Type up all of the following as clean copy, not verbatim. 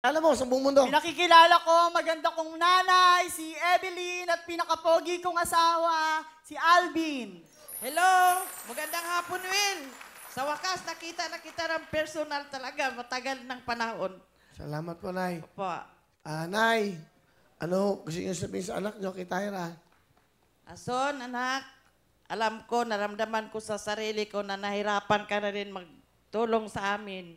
Alam mo, sa buong mundo. Pinakikilala ko, maganda kong nanay, si Evelyn, at pinakapogi kong asawa, si Alvin. Hello! Magandang hapon, Will. Sa wakas, nakita na kita ng personal talaga. Matagal ng panahon. Salamat po, Nay. Opo. Nay, ano gusto niyo sabihin sa anak niyo kay Tyra? Ason, anak, alam ko, naramdaman ko sa sarili ko na nahirapan ka na rin magtulong sa amin.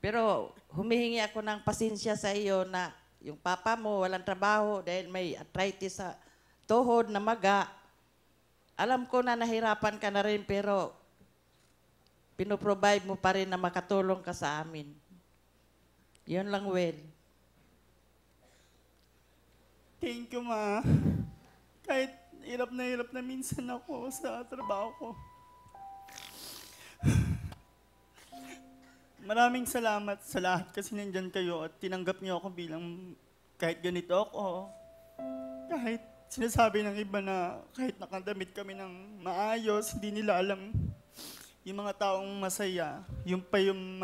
Pero humihingi ako ng pasensya sa iyo na yung papa mo walang trabaho dahil may arthritis sa tuhod na maga. Alam ko na nahirapan ka na rin pero pinoprovide mo pa rin na makatulong ka sa amin. Yun lang, Will. Thank you, Ma. Kahit hirap na minsan ako sa trabaho ko. Maraming salamat sa lahat kasi nandyan kayo at tinanggap niyo ako bilang kahit ganito ako. Kahit sinasabi ng iba na kahit nakadamit kami ng maayos, hindi nila alam yung mga taong masaya. Yung pa yung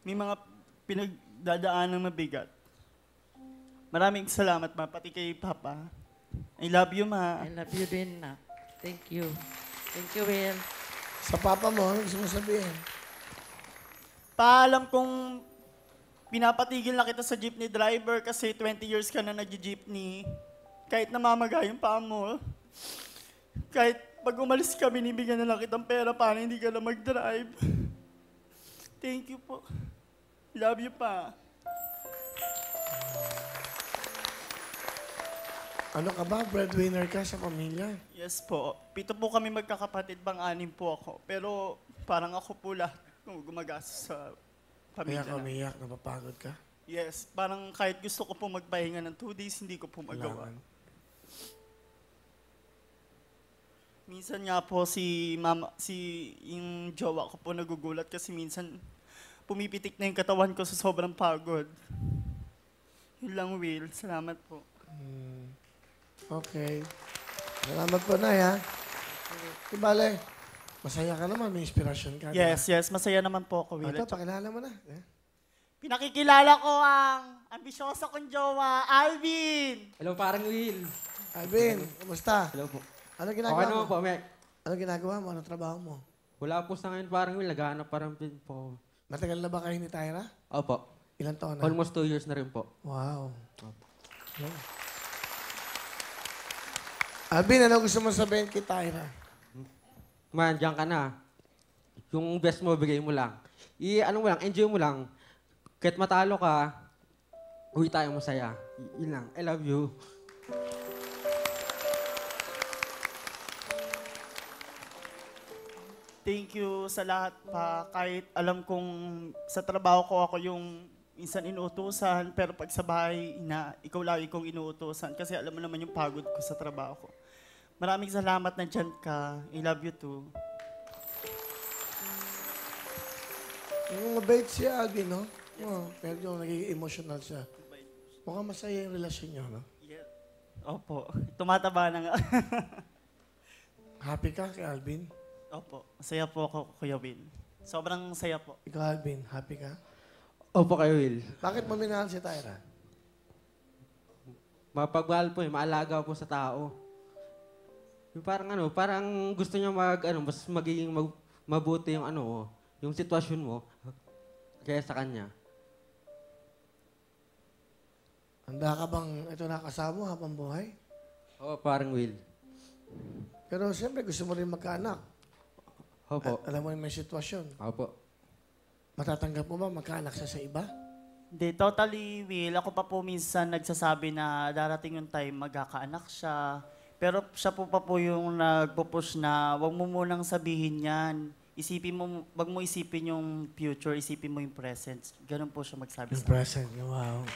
may mga pinagdadaan ng mabigat. Maraming salamat, Ma, pati kay Papa. I love you, Ma. I love you din, na. Thank you. Thank you, Will. Sa papa mo, ano gusto mo sabihin? Paalam kong pinapatigil na kita sa jeepney driver kasi 20 years ka na nag-jeepney. Kahit namamaga yung paa mo. Kahit pag umalis ka, binibigyan na lang kitang pera para hindi ka na mag-drive. Thank you po. Love you, Pa. Ano ka ba? Breadwinner ka sa pamilya? Yes po. 7 po kami magkakapatid, 6 po ako. Pero parang ako po lahat gumagastos sa Kaya pamilya ka na. umiyak, napapagod ka? Yes, parang kahit gusto ko po magpahinga ng 2 days, hindi ko po magawa. Kailangan. Minsan nga po yung jowa ko po nagugulat kasi minsan pumipitik na yung katawan ko sa sobrang pagod. Yun lang, Will. Salamat po. Okay. Salamat po, Nay, ha? Ibale, masaya ka naman, may inspirasyon ka. Yes, yes. Masaya naman po ako, Will. Ito, pakilala mo na. Pinakikilala ko ang ambisyosa kong jowa, Alvin. Hello, parang Will. Alvin, kumusta? Hello po. Ano Okay ginagawa naman mo? po, Mek. Ano ginagawa mo? Anong trabaho mo? Wala po sa ngayon parang Will. Naghahanap parang din po. Matagal na ba kayo ni Tyra? Opo. Ilang taon na? Almost 2 years na rin po. Wow. Opo. Yeah. Alvin, ano gusto mo sabihin kay Tyra? Man, diyan ka na. Yung best mo, bigay mo lang. Ano mo lang, enjoy mo lang. Kahit matalo ka, uwi tayo masaya. Yun lang. I love you. Thank you sa lahat pa. Kahit alam kong sa trabaho ko ako yung minsan inuutusan, pero pag sa bahay, ikaw lagi kong inuutusan kasi alam mo naman yung pagod ko sa trabaho ko. Maraming salamat na dyan ka. I love you too. Yung mabait si Alvin, no? Oh, medyo nagiging emotional siya. Mukhang masaya yung relasyon niyo, no? Yeah. Opo. Tumataba na nga. Happy ka kay Alvin? Opo. Masaya po ako, Kuya Will. Sobrang saya po. Ikaw, Alvin, happy ka? Opo kayo, Will. Bakit mo minahal si Tyra? Mapagmahal po maalaga po sa tao. Yung parang gusto niya mas magiging mabuti yung yung sitwasyon mo kaya sa kanya. Handa ka bang ito nakasama mo habang buhay? Oo, parang Will. Pero siyempre gusto mo rin magkaanak. Opo. Alam mo yung may sitwasyon. Opo. Matatanggap mo ba magkaanak siya sa iba? Hindi, totally, Will. Ako pa po minsan nagsasabi na darating yung time magkakaanak siya. Pero siya po pa po yung nagpo-push na wag mo munang sabihin yan. Wag mo isipin yung future, isipin mo yung present. Ganun po siya magsabi Yung sa akin. present. Wow.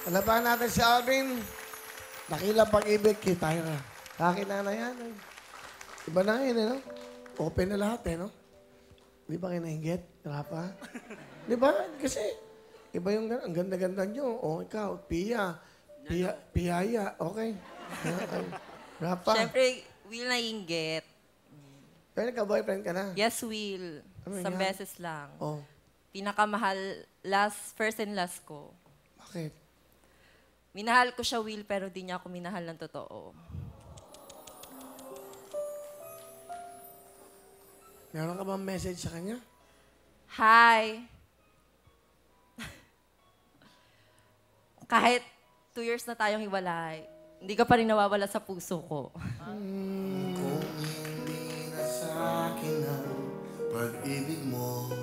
Alabahan natin si Alvin. Dakila pag-ibig kay Tyra. Kakilala na yan. Iba na yun, no? Open na lahat, no? Di ba kinahinggit? Rapa? Di ba? Kasi, iba yung ang ganda-ganda nyo. O, ikaw, Piyaya. Okay. Rapa. Siyempre, Will naiinggit. Pero nagka-boyfriend ka na? Yes, Will. Ano Isang yan? beses lang. Oh. Pinakamahal, first and last ko. Bakit? Minahal ko siya, Will, pero di niya ako minahal ng totoo. Meron ka bang message sa kanya? Hi! Kahit 2 years na tayong hiwalay, hindi ka pa rin nawawala sa puso ko. Kung hindi na sa akin ang pag-ibig mo,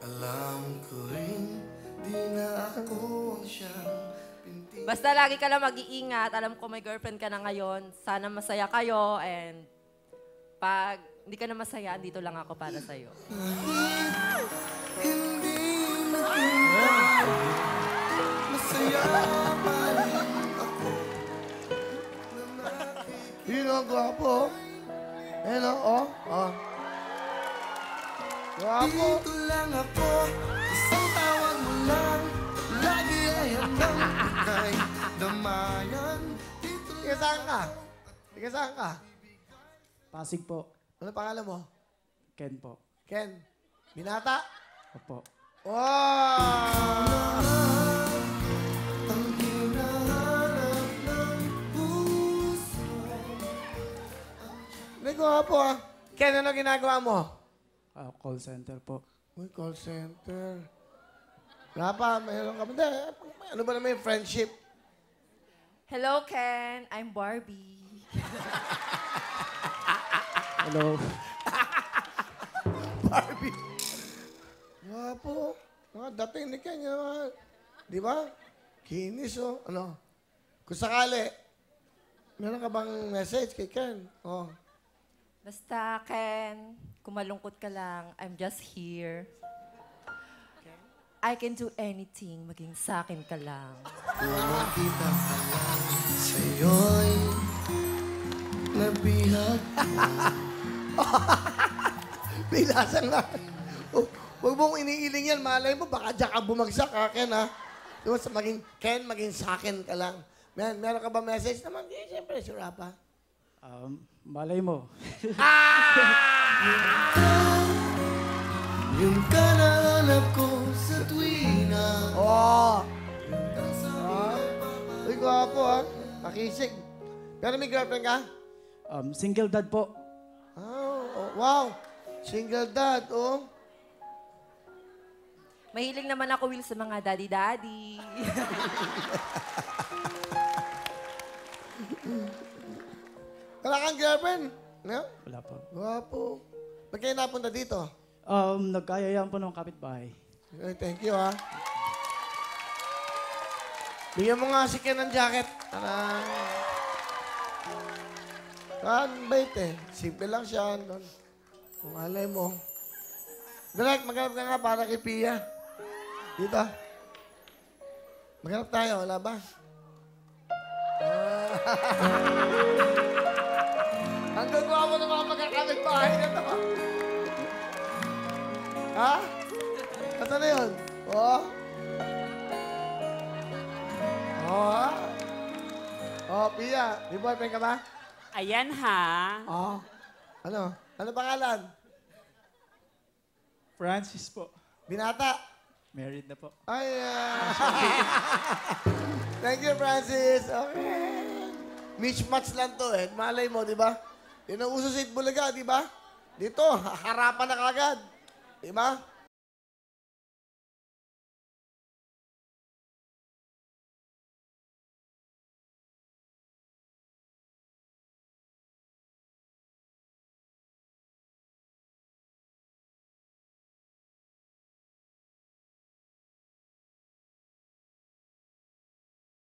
alam ko rin di na ako ang siyang pinti. Basta lagi ka lang mag-iingat. Alam ko may girlfriend ka na ngayon. Sana masaya kayo and pag hindi ka na masaya, dito lang ako para sa'yo. Hindi na kita masaya pa rin ako na nakikita. Yun o, gwapo. Ayan o, oh. Oh. Gwapo. Dito lang ako, isang tawag mo lang, lagi ay hanggang kay damayan. Dito Tiga saan ka? Tiga saan ka? Pasig po. Ano pangalan mo? Ken po. Ken. Binata? Opo. Wow! ang hinahanap ng puso. May gwapo ah. Ken, ano ginagawa mo? Call center po. Uy, call center. Wala pa, mayroon ka. Hindi, ano ba naman yung friendship? Hello, Ken. I'm Barbie. Hello. Barbie. Gwapo. Mga dating ni Ken, yung mga, di ba? Kinis, oh. Ano? Kung sakali, meron ka bang message kay Ken? Oh. Basta, Ken, kung malungkot ka lang, I'm just here. I can do anything, maging sa akin ka lang. Kung makita ka lang sa'yo'y nabihag. Bilasan na. Oh, huwag mong iniiling yan. Malay mo, baka dyan ka bumagsak, ha, Ken, ha? Diba, sa maging, Ken, maging sa akin ka lang. Meron ka ba message naman? Di, siyempre, si Rapa. Malay mo. Yung kanahanap ko sa tuwina. Oo. Uy, gwapo, ha? Nakisig. Pero may girlfriend ka? Single dad po. Oh, wow. Single dad, oh. Mahilig naman ako, Will, sa mga daddy-daddy. Wala kang girlfriend? No? Wala po. Gwapo. Ba't kayo napunta dito? Nagkayayaan po ng kapitbahay. Okay, thank you, ha. Bigyan mo nga si Ken ng jacket. Bait eh. Simple lang siya. Nun. Kung alay mo. Direct, maghanap ka nga para kay Pia. Dito. Maghanap tayo, wala ba? Ang gagawa mo ng mga magkakamit bahay na to. Ha? Ito na yun. Oh. Oh. Oh, Pia. May boyfriend ka ba? Ayan ha. Oh. Ano? Ano pangalan? Francis po. Binata. Married na po. Ay, Thank you, Francis. Okay. Mismatch lang to eh. Malay mo, di ba? Yun ang uso sa Itbulaga, di ba? Dito, harapan na kagad. Di ba?